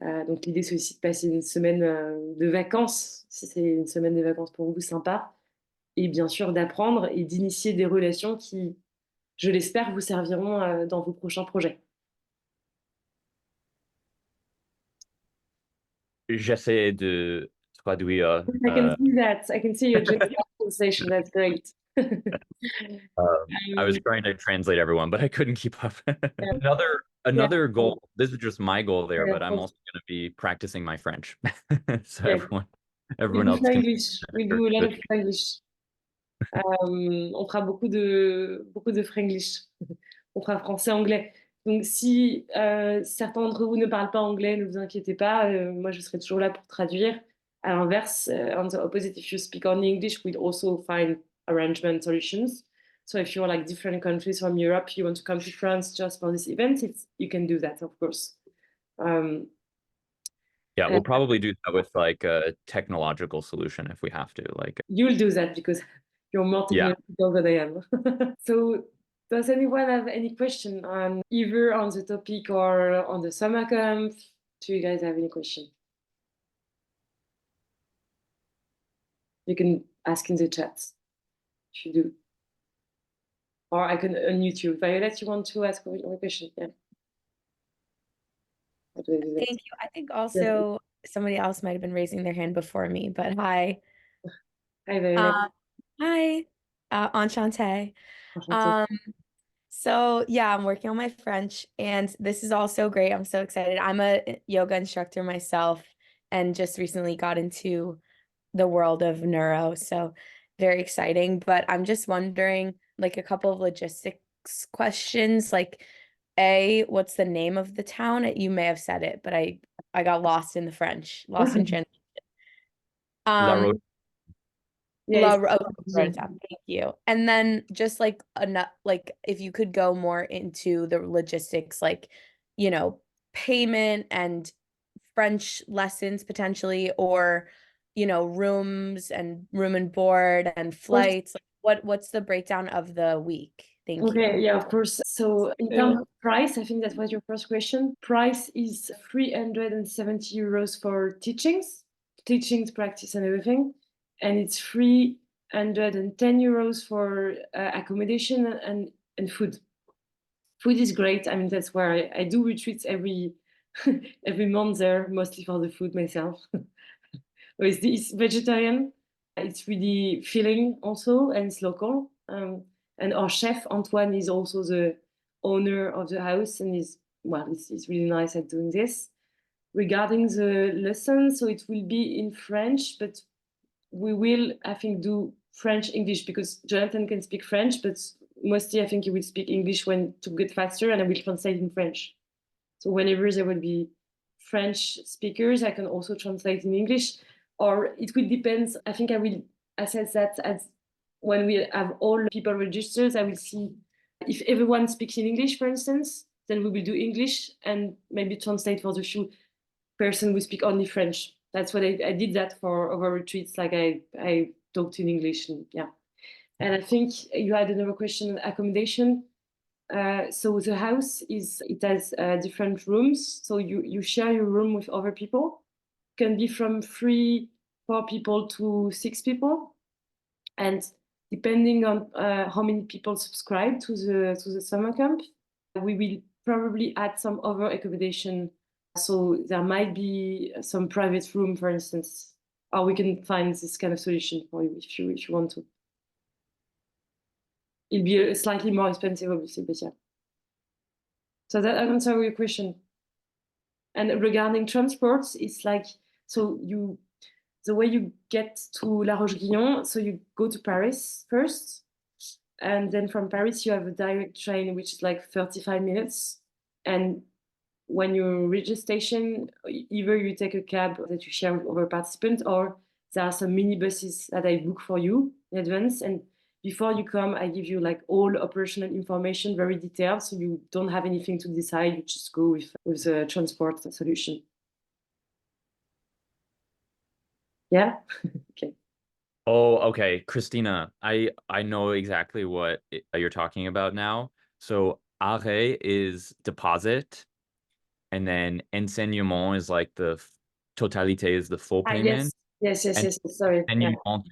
Donc l'idée c'est aussi de passer une semaine de vacances, si c'est une semaine de vacances pour vous, sympa. Et bien sûr d'apprendre et d'initier des relations qui, je l'espère, vous serviront dans vos prochains projets. J'essaie de traduire. I can see that. I can see your general conversation. That's great. I was trying to translate everyone, but I couldn't keep up. Another Yeah, another goal. This is just my goal there, yeah, but of I'm course. also going to be practicing my French, so Yeah. We everyone do else can. Franglish. We do a lot of Franglish. On fera beaucoup de Franglish. On fera français-anglais. Donc, si certains d'entre vous ne parlent pas anglais, ne vous inquiétez pas. Moi, je serai toujours là pour traduire. À l'inverse, on the opposite, if you speak only English, we'd also find arrangement solutions. So if you're like different countries from Europe, you want to come to France just for this event, you can do that, of course. Yeah, Uh, we'll probably do that with like a technological solution if we have to. Like, you'll do that because you're more yeah. technological than I am. So, does anyone have any question on either on the topic or on the summer camp? Do you guys have any question? You can ask in the chat if you do. Or I can unmute you. Violet, you want to ask a question? Yeah. How do I do that? Thank you. I think Yes. also somebody else might have been raising their hand before me, but hi. Hi, Violet. Hi. Enchantée. Enchantée. Um, so yeah, I'm working on my French and this is also great. I'm so excited. I'm a yoga instructor myself and just recently got into the world of neuro, so very exciting. But I'm just wondering, like a couple of logistics questions, like what's the name of the town? You may have said it, but I got lost in the French, lost in translation. La Roche. Yeah, Thank you. And then just like if you could go more into the logistics, like, payment and French lessons potentially, or, rooms and room and board and flights. Like what's the breakdown of the week? Thank you. okay, yeah, of course. So in terms of price, I think that was your first question. Price is 370 euros for teachings, practice and everything. And it's 310 euros for accommodation and food. Food is great. I mean, that's where I do retreats every month there, mostly for the food myself. It's vegetarian. It's really filling also, and it's local. And our chef Antoine is also the owner of the house, and it's really nice at doing this. Regarding the lesson, so it will be in French, but we will, I think, do French English because Jonathan can speak French, but mostly I think he will speak English to get faster, and I will translate in French. So whenever there will be French speakers, I can also translate in English, or it will depend. I think I will assess that as when we have all people registered. I will see If everyone speaks in English, for instance, then we will do English and maybe translate for the few person who speak only French. That's what I did that for over retreats. Like I talked in English and yeah. And I think you had another question on accommodation. So the house it has different rooms. So you share your room with other people. Can be from 3, 4 people to 6 people, and depending on how many people subscribe to the summer camp, we will probably add some other accommodation. So there might be some private room, for instance, or we can find this kind of solution for you if you want to. It'll be slightly more expensive, obviously, but yeah. So that answers your question. And regarding transports, it's like, so the way you get to La Roche-Guyon, so you go to Paris first, and then from Paris you have a direct train, which is like 35 minutes. And when you reach the station, either you take a cab that you share with other participants, or there are some minibuses that I book for you in advance. And before you come, I give you like all operational information, very detailed, so you don't have anything to decide. You just go with the transport solution. Yeah. Okay. Oh, okay, Christina, I know exactly what you're talking about now. So arrêt is deposit, and then enseignement is like the totalité is the full payment. Yes. And Sorry. enseignement,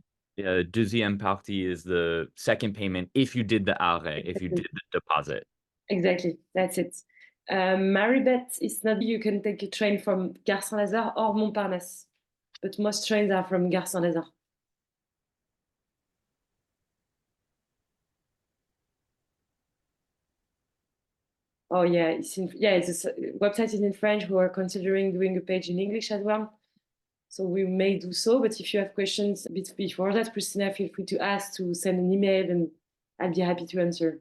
deuxième partie is the second payment if you did the arrêt, if you did the deposit. Exactly, that's it. Maribeth is not. You can take a train from Gare Saint-Lazare or Montparnasse, but most trains are from Gare Saint-Lazare. Oh yeah, it's website is in French. We are considering doing a page in English as well, so we may do so. But if you have questions a bit before that, Christina, feel free to ask, to send an email, and I'll be happy to answer.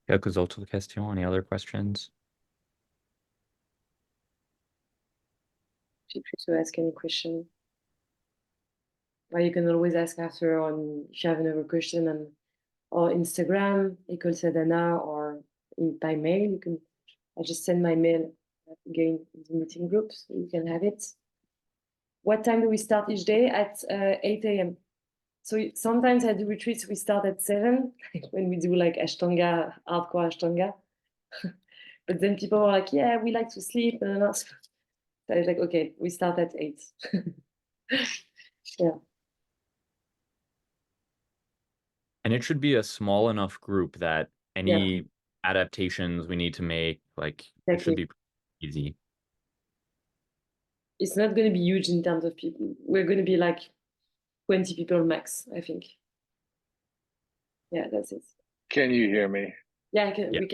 Quelques autres questions? Any other questions? Feel free to ask any question. Or you can always ask after on if you have another question on or Instagram, École Sadhana, or by mail. I just send my mail again in the meeting group, so you can have it. What time do we start each day? At 8 a.m. So sometimes at the retreats we start at 7 when we do like Ashtanga, hardcore Ashtanga. But then people are like, yeah, we like to sleep. So I was like, okay, we start at 8. Yeah. And it should be a small enough group that any adaptations we need to make, like it should be easy. It's not going to be huge in terms of people. We're going to be like 20 people max, I think. Yeah, that's it. Can you hear me? Yeah, we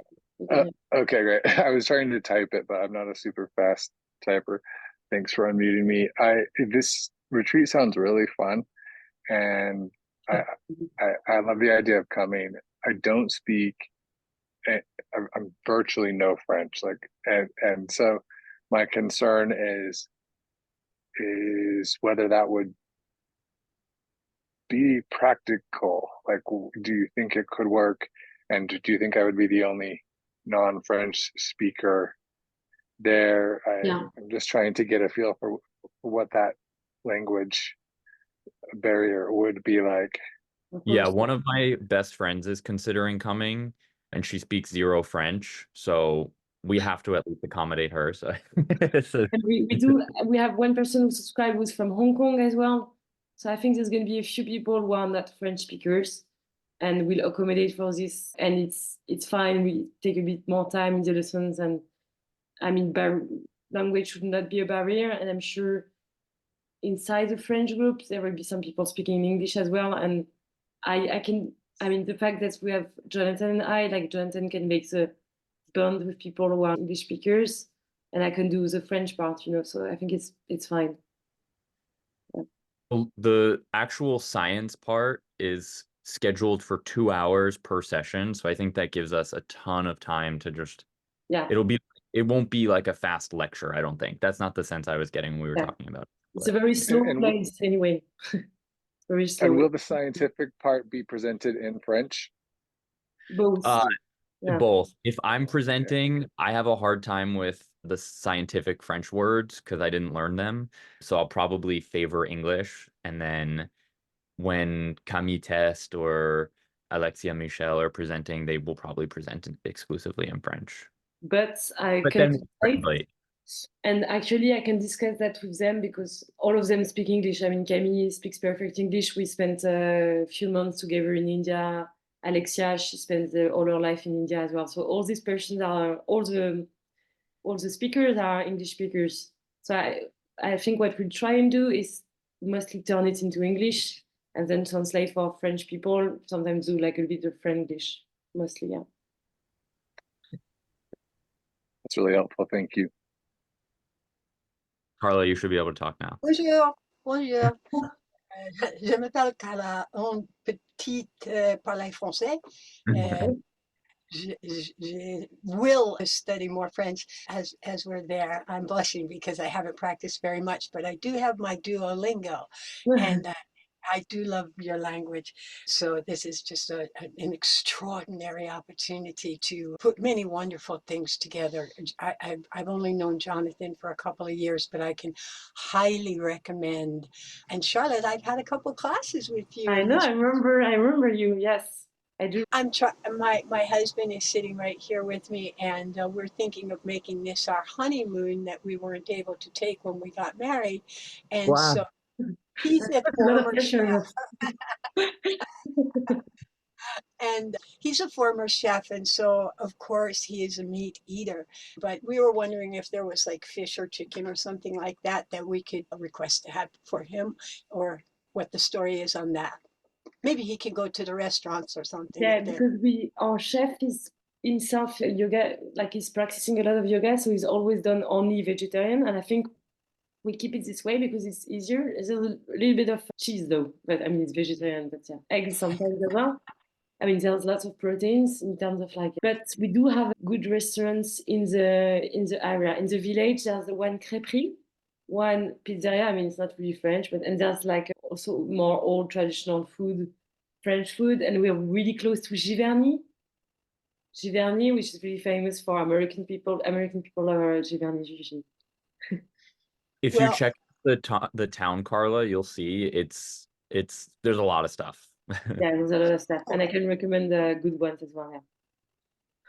can. Okay, great. I was trying to type it, but I'm not a super fast typer. Thanks for unmuting me. This retreat sounds really fun, and I love the idea of coming. I don't speak. I'm virtually no French, and so my concern is whether that would be practical. Like, do you think it could work? And do you think I would be the only non-French speaker there? I'm just trying to get a feel for what that language barrier would be like. Yeah, one of my best friends is considering coming, and she speaks 0 French, so we have to at least accommodate her. So and we have one person who subscribed who's from Hong Kong as well. So I think there's going to be a few people who are not French speakers, and we'll accommodate for this. And it's fine. We take a bit more time in the lessons, and I mean, language should not be a barrier. And I'm sure inside the French group there will be some people speaking English as well. And the fact that we have Jonathan and like Jonathan can make the bond with people who are English speakers, and I can do the French part, so I think it's fine. Yeah. Well, the actual science part is scheduled for 2 hours per session, so I think that gives us a ton of time to just it won't be like a fast lecture. I don't think that's not the sense I was getting when we were talking about it. It's a very slow place anyway. Very slow. And will the scientific part be presented in French? Both. Yeah. Both. If I'm presenting, I have a hard time with the scientific French words because I didn't learn them. So I'll probably favor English. And then when Camille Test or Alexia Michel are presenting, they will probably present exclusively in French. But I But can then translate, and actually I can discuss that with them because all of them speak English. I mean, Camille speaks perfect English. We spent a few months together in India. Alexia, she spent all her life in India as well. So all these persons are all the speakers are English speakers. So I think what we'll try and do is mostly turn it into English and then translate for French people. Sometimes do like a bit of French, mostly, yeah. That's really helpful. Thank you. Carla, you should be able to talk now. Bonjour, bonjour. Je m'appelle Carla, un petit parler français. Je will study more French as we're there. I'm blushing because I haven't practiced very much, but I do have my Duolingo, and I do love your language. So this is just an extraordinary opportunity to put many wonderful things together. I've only known Jonathan for a couple of years, but I can highly recommend. And Charlotte, I've had a couple classes with you. I know, I remember you, yes. I do. My husband is sitting right here with me, and we're thinking of making this our honeymoon that we weren't able to take when we got married. And Wow. so he's a former chef. And he's a former chef, and so of course he is a meat eater. But we were wondering if there was like fish or chicken or something like that we could request to have for him, or what the story is on that. Maybe he can go to the restaurants or something. Yeah, because our chef is himself yoga, like he's practicing a lot of yoga, so he's always done only vegetarian, and I think we keep it this way because it's easier. There's a little bit of cheese though, but I mean it's vegetarian, but yeah, eggs sometimes as well. I mean, there's lots of proteins in terms of like, but we do have good restaurants in the area. In the village, there's the one crêperie, one pizzeria. I mean, it's not really French, but and there's like also more old traditional food, French food, and we're really close to Giverny. Giverny, which is really famous for American people. American people love Giverny usually. If you check the town, Carla, you'll see it's there's a lot of stuff. Yeah, there's a lot of stuff, and I can recommend the good ones as well. Yeah.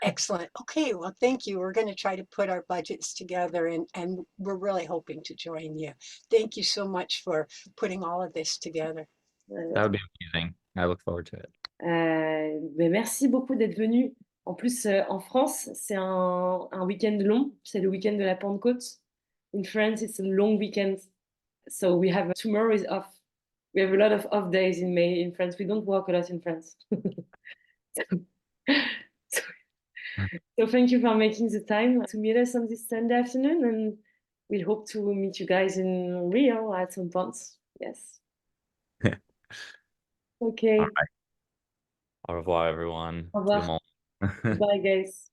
Excellent. Okay, well, thank you. We're going to try to put our budgets together, and we're really hoping to join you. Thank you so much for putting all of this together. That would be amazing. I look forward to it. Mais merci beaucoup d'être venu. En plus, en France, c'est un week-end long. C'est le week-end de la Pentecôte. In France, it's a long weekend. So we have tomorrow is off. We have a lot of off days in May in France. We don't work a lot in France. So thank you for making the time to meet us on this Sunday afternoon, and we hope to meet you guys in Rio at some point. Yes. Okay. All right. Au revoir, everyone. Au revoir. Bye, guys.